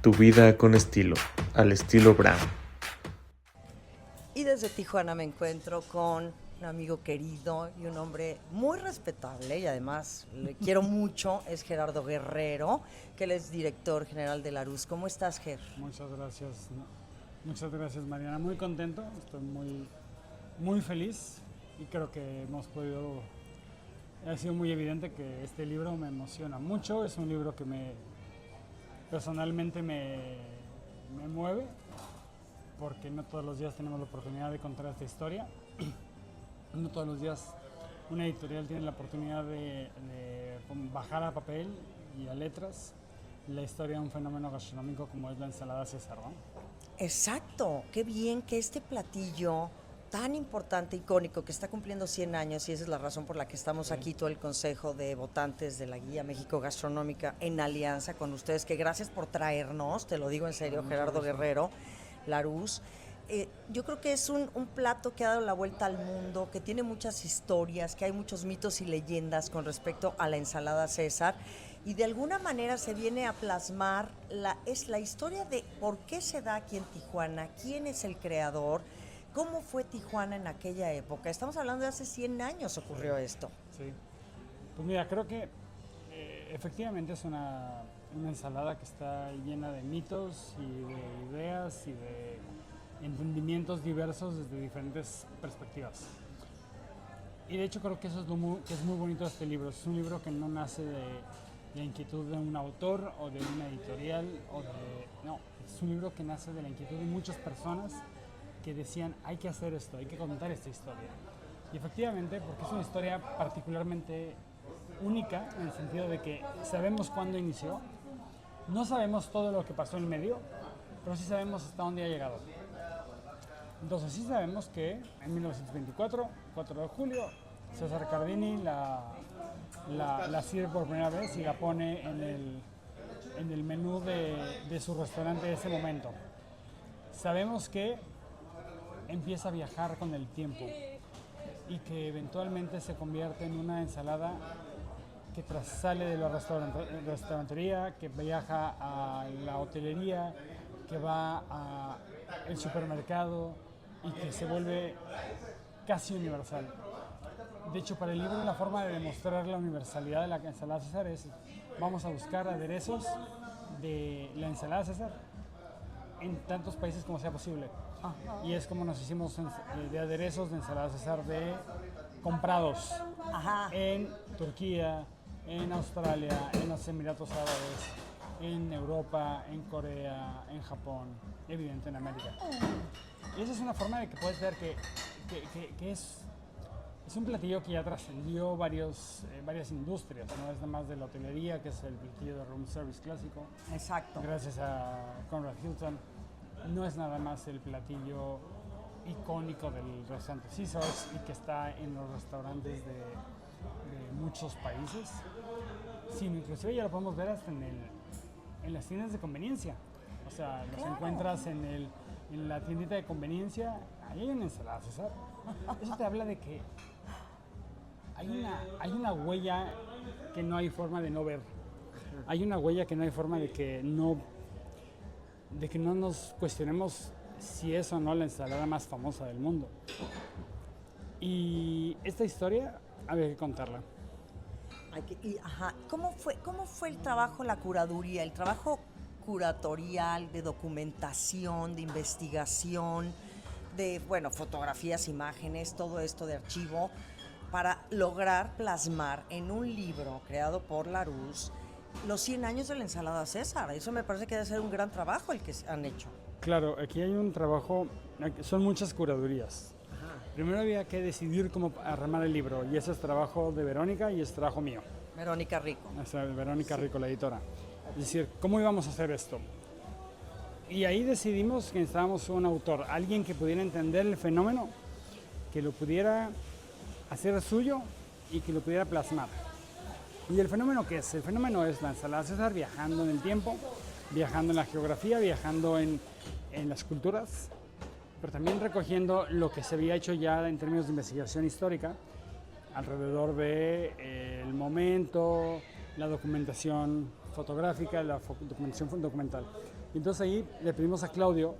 Tu vida con estilo, al estilo Brown. Y desde Tijuana me encuentro con un amigo querido y un hombre muy respetable y además le quiero mucho, es Gerardo Guerrero, que él es director general de Larousse. ¿Cómo estás, Ger? Muchas gracias, Mariana. Muy contento, estoy muy feliz y creo que ha sido muy evidente que este libro me emociona mucho. Es un libro que personalmente me mueve, porque no todos los días tenemos la oportunidad de contar esta historia. No todos los días una editorial tiene la oportunidad de bajar a papel y a letras la historia de un fenómeno gastronómico como es la ensalada César, ¿no? Exacto, qué bien que este platillo tan importante, icónico, que está cumpliendo 100 años, y esa es la razón por la que estamos aquí, todo el Consejo de Votantes de la Guía México Gastronómica, en alianza con ustedes, que gracias por traernos, te lo digo en serio, Gerardo Guerrero, Larousse. Yo creo que es un plato que ha dado la vuelta al mundo, que tiene muchas historias, que hay muchos mitos y leyendas con respecto a la ensalada César, y de alguna manera se viene a plasmar la historia de por qué se da aquí en Tijuana, quién es el creador, cómo fue Tijuana en aquella época. Estamos hablando de hace 100 años ocurrió esto. Sí. Pues mira, creo que efectivamente es una ensalada que está llena de mitos y de ideas y de entendimientos diversos desde diferentes perspectivas. Y de hecho creo que eso es que es muy bonito de este libro. Es un libro que no nace de la inquietud de un autor o de una editorial no, es un libro que nace de la inquietud de muchas personas que decían hay que hacer esto, hay que contar esta historia. Y efectivamente, porque es una historia particularmente única en el sentido de que sabemos cuándo inició, no sabemos todo lo que pasó en medio, pero sí sabemos hasta dónde ha llegado. Entonces sí sabemos que en 1924, 4 de julio, César Cardini la sirve por primera vez y la pone en el menú de su restaurante de ese momento. Sabemos que empieza a viajar con el tiempo y que eventualmente se convierte en una ensalada que sale de la restaurantería, que viaja a la hotelería, que va al supermercado y que se vuelve casi universal. De hecho, para el libro la forma de demostrar la universalidad de la ensalada César es: vamos a buscar aderezos de la ensalada César en tantos países como sea posible. Y es como nos hicimos de aderezos de ensalada César comprados. Ajá. En Turquía, en Australia, en los Emiratos Árabes, en Europa, en Corea, en Japón, evidente en América. Y esa es una forma de que puedes ver que es un platillo que ya trascendió varias industrias, no es nada más de la hotelería, que es el platillo de room service clásico. Exacto. Gracias a Conrad Hilton. No es nada más el platillo icónico del restaurante Caesars y que está en los restaurantes de muchos países, sino inclusive ya lo podemos ver hasta en las tiendas de conveniencia. O sea, los encuentras en la tiendita de conveniencia, ahí hay una ensalada César. Eso te habla de que hay una huella que no hay forma de no ver. Hay una huella que no hay forma de que no nos cuestionemos si es o no la ensalada más famosa del mundo. Y esta historia había que contarla. ¿Cómo fue el trabajo, la curaduría, el trabajo curatorial, de documentación, de investigación, de fotografías, imágenes, todo esto de archivo, para lograr plasmar en un libro creado por Larousse los 100 años de la ensalada César? Eso me parece que debe ser un gran trabajo el que han hecho. Claro, aquí hay un trabajo, son muchas curadurías. Ajá. Primero había que decidir cómo armar el libro, y ese es trabajo de Verónica y es trabajo mío. Verónica Rico. Verónica Rico, la editora. Es decir, ¿cómo íbamos a hacer esto? Y ahí decidimos que necesitábamos un autor, alguien que pudiera entender el fenómeno, que lo pudiera hacer suyo y que lo pudiera plasmar. ¿Y el fenómeno qué es? El fenómeno es la ensalada César viajando en el tiempo, viajando en la geografía, viajando en las culturas, pero también recogiendo lo que se había hecho ya en términos de investigación histórica alrededor del momento, la documentación fotográfica, la documentación documental. Y entonces ahí le pedimos a Claudio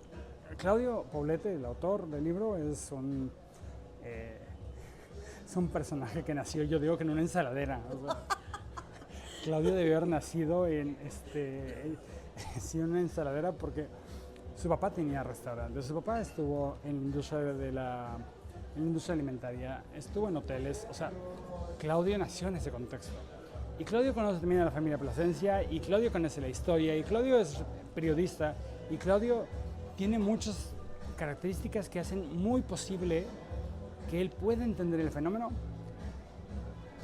Poblete, el autor del libro, es un personaje que nació, yo digo que en una ensaladera. O sea, Claudio debió haber nacido en una ensaladera porque su papá tenía restaurantes, su papá estuvo en la industria en la industria alimentaria, estuvo en hoteles, o sea, Claudio nació en ese contexto. Y Claudio conoce también a la familia Plasencia, y Claudio conoce la historia, y Claudio es periodista, y Claudio tiene muchas características que hacen muy posible que él pueda entender el fenómeno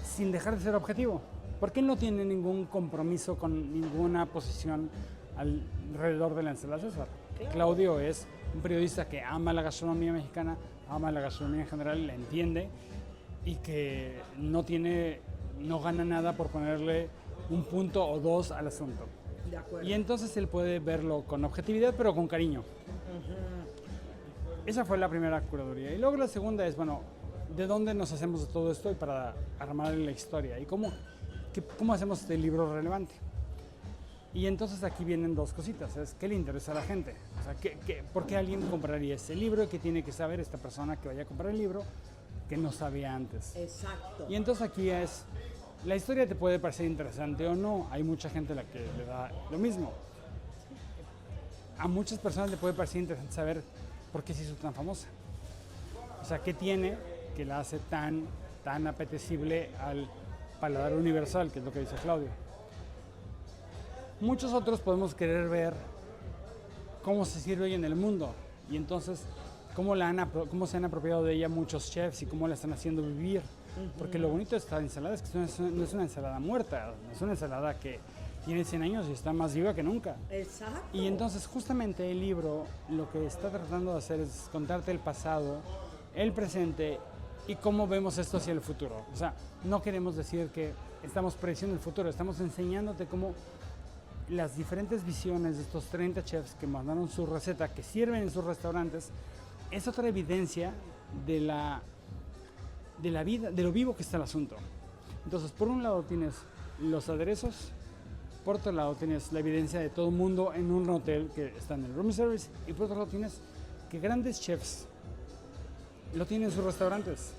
sin dejar de ser objetivo, porque él no tiene ningún compromiso con ninguna posición alrededor de la ensalada César. Claro. Claudio es un periodista que ama la gastronomía mexicana, ama la gastronomía en general, la entiende y que no gana nada por ponerle un punto o dos al asunto. De acuerdo. Y entonces él puede verlo con objetividad, pero con cariño. Esa fue la primera curaduría. Y luego la segunda es, bueno, ¿de dónde nos hacemos de todo esto y para armar la historia? ¿Y cómo hacemos este libro relevante? Y entonces aquí vienen dos cositas. Es ¿qué le interesa a la gente? O sea, ¿por qué alguien compraría ese libro? ¿Qué tiene que saber esta persona que vaya a comprar el libro que no sabía antes? Exacto. Y entonces aquí es, la historia te puede parecer interesante o no. Hay mucha gente a la que le da lo mismo. A muchas personas le puede parecer interesante saber por qué se hizo tan famosa. O sea, ¿qué tiene que la hace tan apetecible al paladar universal, que es lo que dice Claudio? Muchos otros podemos querer ver cómo se sirve hoy en el mundo y entonces cómo se han apropiado de ella muchos chefs y cómo la están haciendo vivir. Porque lo bonito de esta ensalada es que no es una ensalada muerta, es una ensalada que tiene 100 años y está más viva que nunca. Exacto. Y entonces justamente el libro lo que está tratando de hacer es contarte el pasado, el presente y cómo vemos esto hacia el futuro. O sea, no queremos decir que estamos prediciendo el futuro, estamos enseñándote cómo las diferentes visiones de estos 30 chefs que mandaron su receta, que sirven en sus restaurantes, es otra evidencia de la vida, de lo vivo que está el asunto. Entonces, por un lado tienes los aderezos, por otro lado tienes la evidencia de todo el mundo en un hotel que está en el room service, y por otro lado tienes que grandes chefs lo tienen en sus restaurantes.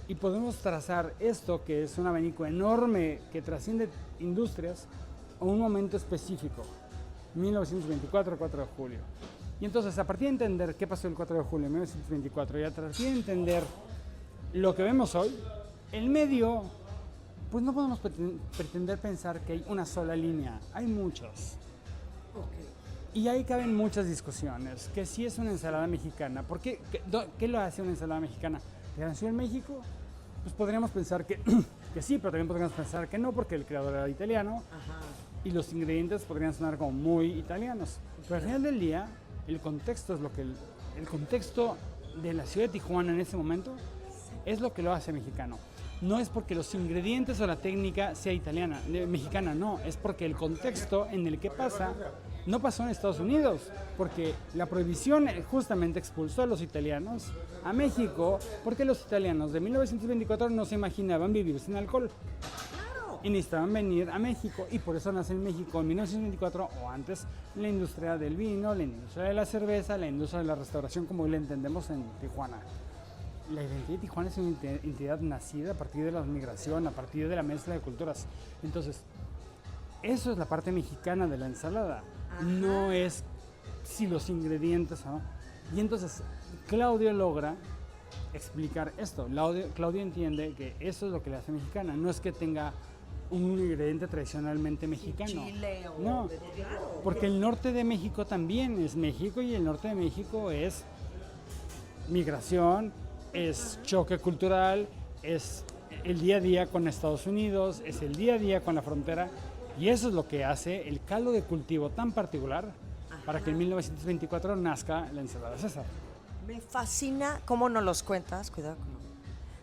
Y podemos trazar esto, que es un abanico enorme que trasciende industrias, a un momento específico, 1924, 4 de julio. Y entonces, a partir de entender qué pasó el 4 de julio de 1924 y a partir de entender lo que vemos hoy, el medio, pues no podemos pretender pensar que hay una sola línea, hay muchas. Y ahí caben muchas discusiones, que si es una ensalada mexicana, ¿por qué? ¿Qué lo hace una ensalada mexicana? ¿Que nació en México? Pues podríamos pensar que sí, pero también podríamos pensar que no, porque el creador era italiano. Ajá. Y los ingredientes podrían sonar como muy italianos. Pero al final del día, el contexto es lo que el contexto de la ciudad de Tijuana en ese momento es lo que lo hace mexicano. No es porque los ingredientes o la técnica sea mexicana, no. Es porque el contexto en el que pasa no pasó en Estados Unidos, porque la prohibición justamente expulsó a los italianos a México, porque los italianos de 1924 no se imaginaban vivir sin alcohol. Y necesitaban venir a México, y por eso nace en México en 1924 o antes la industria del vino, la industria de la cerveza, la industria de la restauración como hoy la entendemos en Tijuana. La identidad de Tijuana es una entidad nacida a partir de la migración, a partir de la mezcla de culturas. Entonces, eso es la parte mexicana de la ensalada. Ajá. No es si los ingredientes, ¿no? Y entonces Claudio logra explicar esto. Claudio entiende que eso es lo que le hace mexicana. No es que tenga un ingrediente tradicionalmente mexicano. Chile o no, porque el norte de México también es México, y el norte de México es migración, es choque cultural, es el día a día con Estados Unidos, es el día a día con la frontera, y eso es lo que hace el caldo de cultivo tan particular para que en 1924 nazca la ensalada César. Me fascina cómo nos los cuentas, cuidado con...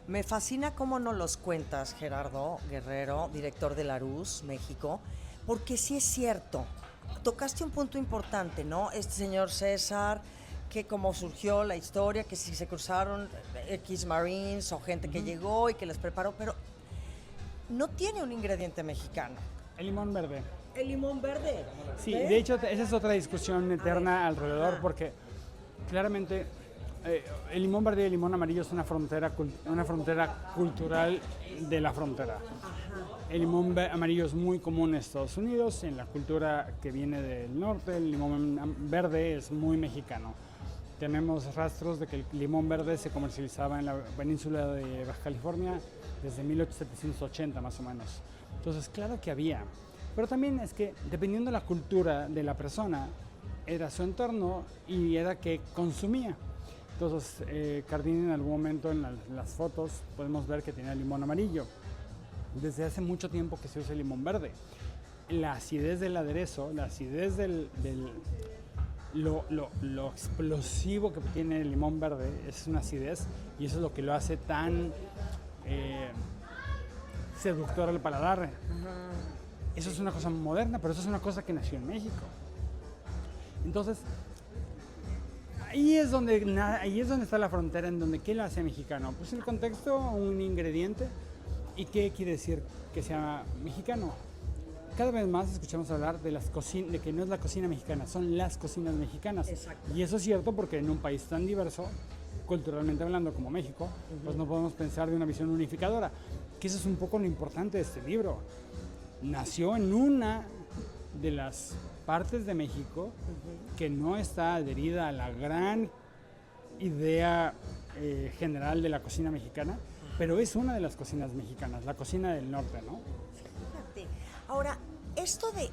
Me fascina cómo nos los cuentas, Gerardo Guerrero, director de Larús, México, porque sí es cierto, tocaste un punto importante, ¿no? Este señor César, que cómo surgió la historia, que si se cruzaron X Marines o gente que llegó y que les preparó, pero no tiene un ingrediente mexicano. El limón verde. El limón verde. Sí, ¿Ves? de hecho esa es otra discusión eterna alrededor, porque claramente el limón verde y el limón amarillo es una frontera cultural de la frontera. El limón amarillo es muy común en Estados Unidos, en la cultura que viene del norte. El limón verde es muy mexicano. Tenemos rastros de que el limón verde se comercializaba en la península de Baja California desde 1780 más o menos. Entonces, claro que había. Pero también es que, dependiendo de la cultura de la persona, era su entorno y era que consumía. Entonces, Cardini en algún momento en las fotos podemos ver que tenía limón amarillo. Desde hace mucho tiempo que se usa el limón verde. La acidez del aderezo, la acidez lo explosivo que tiene el limón verde es una acidez, y eso es lo que lo hace tan seductor al paladar. Eso es una cosa moderna, pero eso es una cosa que nació en México. Entonces, ahí es donde está la frontera, en donde ¿qué lo hace mexicano? Pues el contexto, un ingrediente. ¿Y qué quiere decir que sea mexicano? Cada vez más escuchamos hablar de de que no es la cocina mexicana, son las cocinas mexicanas. Exacto. Y eso es cierto, porque en un país tan diverso, culturalmente hablando, como México, pues no podemos pensar de una visión unificadora. Que eso es un poco lo importante de este libro. Nació en una de las partes de México que no está adherida a la gran idea general de la cocina mexicana, pero es una de las cocinas mexicanas, la cocina del norte, ¿no? Fíjate. Ahora, esto de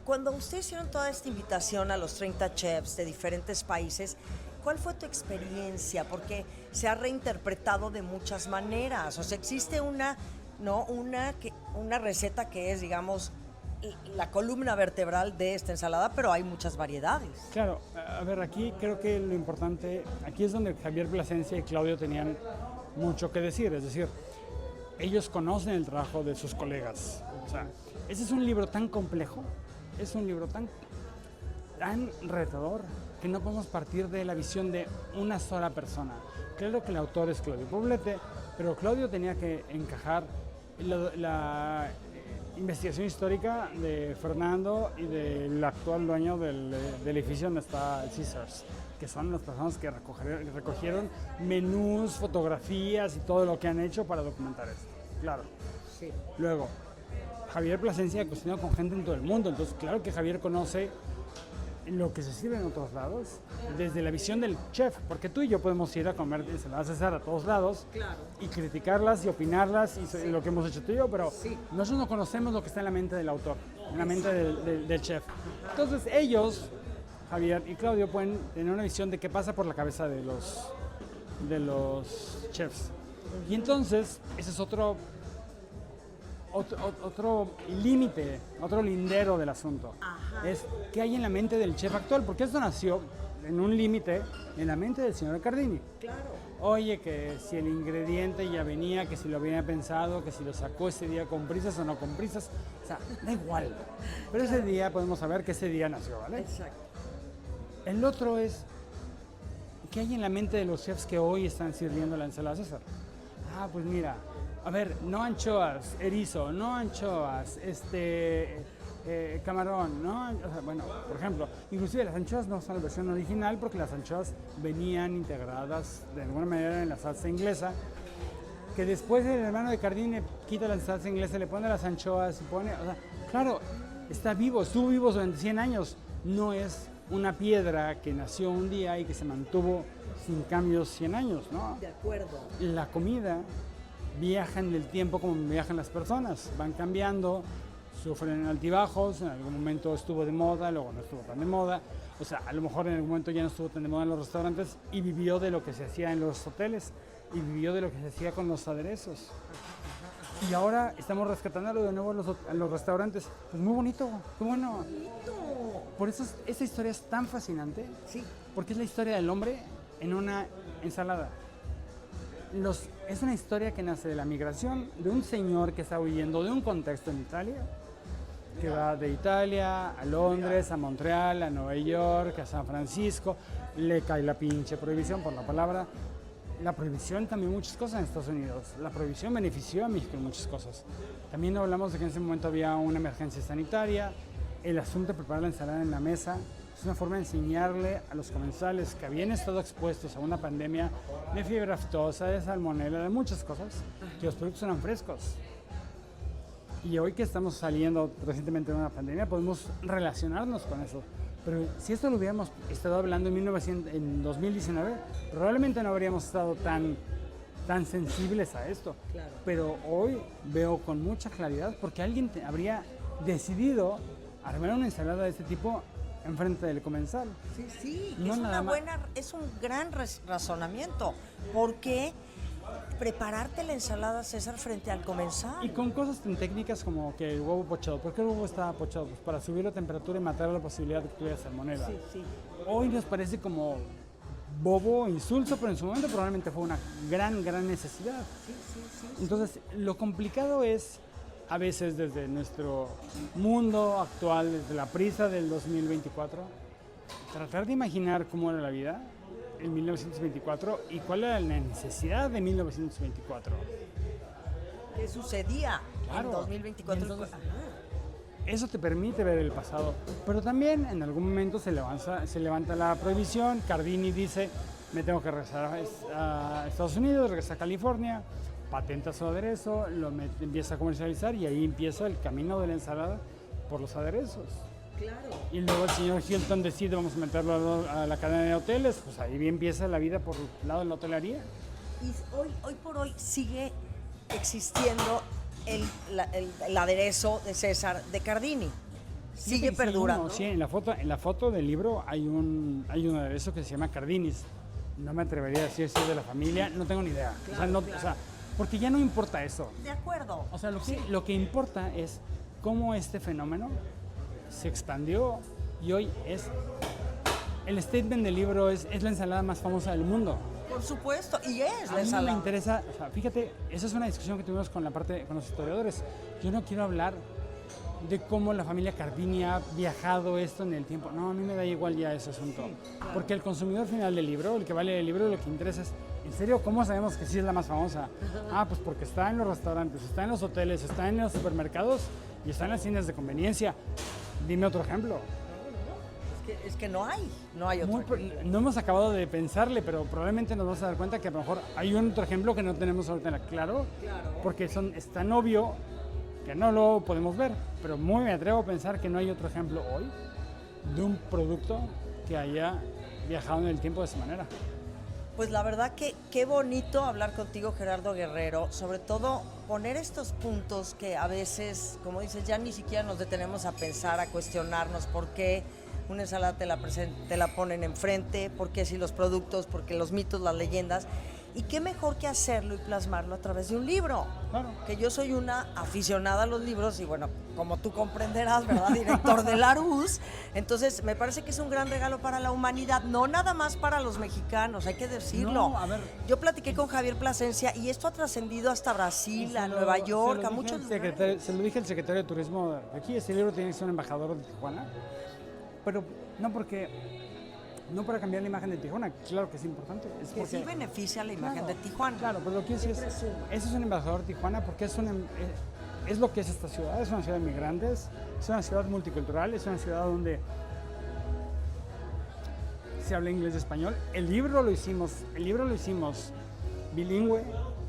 cuando ustedes hicieron toda esta invitación a los 30 chefs de diferentes países, ¿cuál fue tu experiencia? Porque se ha reinterpretado de muchas maneras. O sea, existe una receta que es, digamos, la columna vertebral de esta ensalada, pero hay muchas variedades. Claro, a ver, aquí creo que lo importante, aquí es donde Javier Plasencia y Claudio tenían mucho que decir, es decir, ellos conocen el trabajo de sus colegas. O sea, ese es un libro tan complejo, es un libro tan retador, que no podemos partir de la visión de una sola persona. Claro que el autor es Claudio Poblete, pero Claudio tenía que encajar la investigación histórica de Fernando y del actual dueño del edificio donde está el Caesars, que son las personas que recogieron menús, fotografías y todo lo que han hecho para documentar esto. Claro. Sí. Luego, Javier Plasencia ha cocinado con gente en todo el mundo, entonces claro que Javier conoce lo que se sirve en otros lados, desde la visión del chef, porque tú y yo podemos ir a comer ensaladas César a todos lados, Claro. y criticarlas y opinarlas, y Sí. lo que hemos hecho tú y yo, pero Sí. nosotros no conocemos lo que está en la mente del autor, en la mente del chef. Entonces ellos, Javier y Claudio, pueden tener una visión de qué pasa por la cabeza de los chefs. Y entonces, ese es otro límite, otro lindero del asunto. Ajá. Es qué hay en la mente del chef actual, porque esto nació en un límite en la mente del señor Cardini. Claro. Oye, que si el ingrediente ya venía, que si lo había pensado, que si lo sacó ese día con prisas o no con prisas, o sea, da igual. Pero ese día podemos saber que ese día nació, ¿vale? Exacto. El otro es, ¿qué hay en la mente de los chefs que hoy están sirviendo la ensalada César? Ah, pues mira, a ver, no anchoas, erizo, no anchoas, camarón, ¿no? O sea, bueno, por ejemplo, inclusive las anchoas no son la versión original porque las anchoas venían integradas de alguna manera en la salsa inglesa, que después el hermano de Cardini quita la salsa inglesa, le pone las anchoas y pone, o sea, claro, está vivo, estuvo vivo durante 100 años, no es una piedra que nació un día y que se mantuvo sin cambios 100 años, ¿no? De acuerdo. La comida viaja en el tiempo como viajan las personas, van cambiando, sufren altibajos, en algún momento estuvo de moda, luego no estuvo tan de moda, o sea, a lo mejor en algún momento ya no estuvo tan de moda en los restaurantes y vivió de lo que se hacía en los hoteles y vivió de lo que se hacía con los aderezos. Y ahora estamos rescatándolo de nuevo a los restaurantes. Pues muy bonito, qué bueno. Por eso esta historia es tan fascinante, Sí. porque es la historia del hombre en una ensalada. Es una historia que nace de la migración de un señor que está huyendo de un contexto en Italia, que va de Italia a Londres, a Montreal, a Nueva York, a San Francisco, le cae la pinche prohibición por la palabra, la prohibición cambió muchas cosas en Estados Unidos. La prohibición benefició a México en muchas cosas. También hablamos de que en ese momento había una emergencia sanitaria. El asunto de preparar la ensalada en la mesa es una forma de enseñarle a los comensales que habían estado expuestos a una pandemia de fiebre aftosa, de salmonela, de muchas cosas, que los productos eran frescos. Y hoy que estamos saliendo recientemente de una pandemia, podemos relacionarnos con eso. Pero si esto lo hubiéramos estado hablando en 2019, probablemente no habríamos estado tan sensibles a esto. Claro. Pero hoy veo con mucha claridad porque alguien habría decidido armar una ensalada de este tipo enfrente del comensal. Sí, sí, No nada más. es un gran razonamiento. ¿Por qué prepararte la ensalada, César, frente al comensal? Y con cosas tan técnicas como que el huevo pochado. ¿Por qué el huevo estaba pochado? Pues para subir la temperatura y matar la posibilidad de que tuviera salmonela. Sí, sí. Hoy nos parece como bobo, insulso, pero en su momento probablemente fue una gran necesidad. Sí. Entonces, lo complicado es, a veces desde nuestro mundo actual, desde la prisa del 2024, tratar de imaginar cómo era la vida en 1924 y cuál era la necesidad de 1924. ¿Qué sucedía Claro. en 2024? Y entonces, eso te permite ver el pasado, pero también en algún momento se levanta la prohibición. Cardini dice, me tengo que regresar a Estados Unidos, regresar a California, patenta su aderezo, empieza a comercializar y ahí empieza el camino de la ensalada por los aderezos. Claro. Y luego el señor Hilton decide, vamos a meterlo a la cadena de hoteles, pues ahí empieza la vida por el lado de la hotelería. Y hoy por hoy sigue existiendo el aderezo de César de Cardini. Sigue Sí, perdurando. Sí, en la foto del libro hay un aderezo que se llama Cardinis. No me atrevería a decir si es de la familia, no tengo ni idea. Claro. O sea, porque ya no importa eso. De acuerdo. O sea, lo que importa es cómo este fenómeno se expandió y hoy es... El statement del libro es la ensalada más famosa del mundo. Por supuesto, y es A la mí no me ensalada. interesa, o sea, fíjate, esa es una discusión que tuvimos con los historiadores. Yo no quiero hablar de cómo la familia Cardini ha viajado esto en el tiempo. No, a mí me da igual ya ese asunto. Porque el consumidor final del libro, el que vale el libro, lo que interesa es, ¿en serio cómo sabemos que sí es la más famosa? Ah, pues porque está en los restaurantes, está en los hoteles, está en los supermercados y está en las tiendas de conveniencia. Dime otro ejemplo. Es que no hay otro. No hemos acabado de pensarle, pero probablemente nos vamos a dar cuenta que a lo mejor hay un otro ejemplo que no tenemos ahorita claro, porque es tan obvio que no lo podemos ver, pero muy me atrevo a pensar que no hay otro ejemplo hoy de un producto que haya viajado en el tiempo de esa manera. Pues la verdad que qué bonito hablar contigo, Gerardo Guerrero, sobre todo poner estos puntos que a veces, como dices, ya ni siquiera nos detenemos a pensar, a cuestionarnos por qué una ensalada te la ponen enfrente, por qué si los productos, porque los mitos, las leyendas. Y qué mejor que hacerlo y plasmarlo a través de un libro. Claro. Que yo soy una aficionada a los libros y bueno, como tú comprenderás, ¿verdad? Director de Larousse. Entonces, me parece que es un gran regalo para la humanidad, no nada más para los mexicanos, hay que decirlo. No, a ver. Yo platiqué con Javier Plasencia y esto ha trascendido hasta Brasil, a Nueva York, a muchos lugares. Se lo dije al secretario de Turismo de aquí, este libro tiene que ser un embajador de Tijuana, pero no para cambiar la imagen de Tijuana, claro que es importante. Es Que sí beneficia la imagen de Tijuana. Claro, pero lo que sí es, eso es un embajador de Tijuana porque es lo que es esta ciudad, es una ciudad de migrantes, es una ciudad multicultural, es una ciudad donde se habla inglés y español. El libro lo hicimos bilingüe,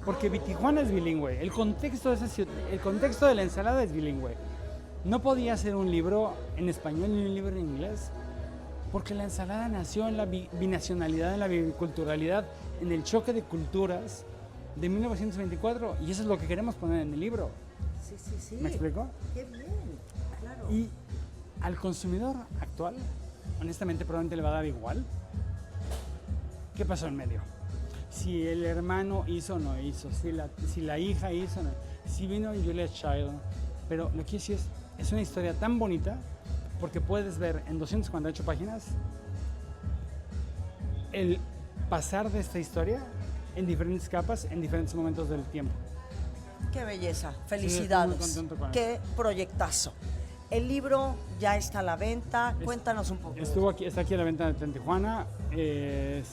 porque Tijuana es bilingüe, el contexto de la ensalada es bilingüe. No podía ser un libro en español ni un libro en inglés, porque la ensalada nació en la binacionalidad, en la biculturalidad, en el choque de culturas de 1924, y eso es lo que queremos poner en el libro. Sí. ¿Me explico? Qué bien, claro. Y al consumidor actual, honestamente, probablemente le va a dar igual qué pasó en medio. Si el hermano hizo o no hizo, si la hija hizo o no, si vino Julia Child. Pero lo que sí es una historia tan bonita porque puedes ver en 248 páginas el pasar de esta historia en diferentes capas, en diferentes momentos del tiempo. Qué belleza, felicidades. Sí, estoy muy contento con Qué proyectazo. El libro ya está a la venta. Cuéntanos un poco. Está aquí a la venta en Tijuana.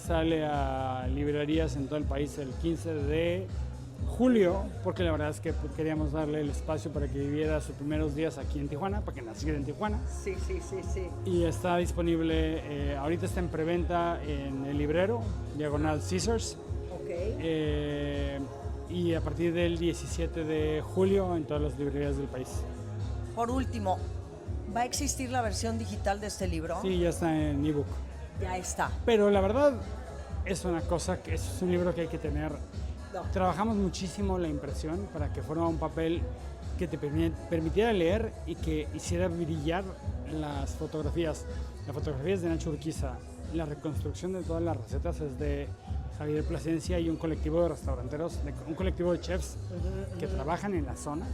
Sale a librerías en todo el país el 15 de julio, porque la verdad es que queríamos darle el espacio para que viviera sus primeros días aquí en Tijuana, para que naciera en Tijuana. Sí. Y está disponible, ahorita está en preventa en El Librero, diagonal Caesars. Ok. Y a partir del 17 de julio en todas las librerías del país. Por último, ¿va a existir la versión digital de este libro? Sí, ya está en ebook. Ya está. Pero la verdad es una cosa que es un libro que hay que tener. No. Trabajamos muchísimo la impresión para que fuera un papel que te permitiera leer y que hiciera brillar las fotografías. La fotografía es de Nacho Urquiza. La reconstrucción de todas las recetas es de Javier Plasencia y un colectivo de restauranteros, un colectivo de chefs que trabajan en la zona,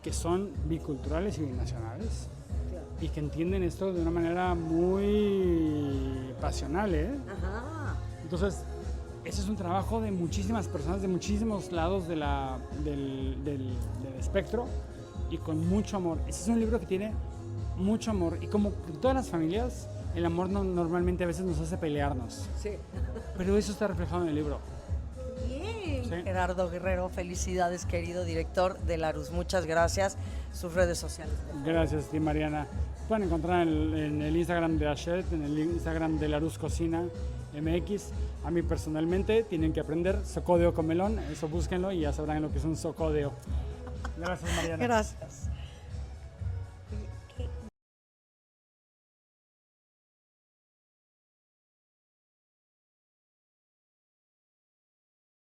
que son biculturales y binacionales y que entienden esto de una manera muy pasional, ¿eh? Ajá. Entonces, ese es un trabajo de muchísimas personas, de muchísimos lados del espectro y con mucho amor. Ese es un libro que tiene mucho amor y como en todas las familias, el amor normalmente a veces nos hace pelearnos, Sí. pero eso está reflejado en el libro. Bien. Sí. Gerardo Guerrero, felicidades, querido director de Larus. Muchas gracias. Sus redes sociales. Gracias, ti, Mariana. Pueden encontrar en el Instagram de Ashet, en el Instagram de Larus Cocina MX. A mí personalmente tienen que aprender socodeo con melón, eso búsquenlo y ya sabrán lo que es un socodeo. Gracias, Mariana. Gracias.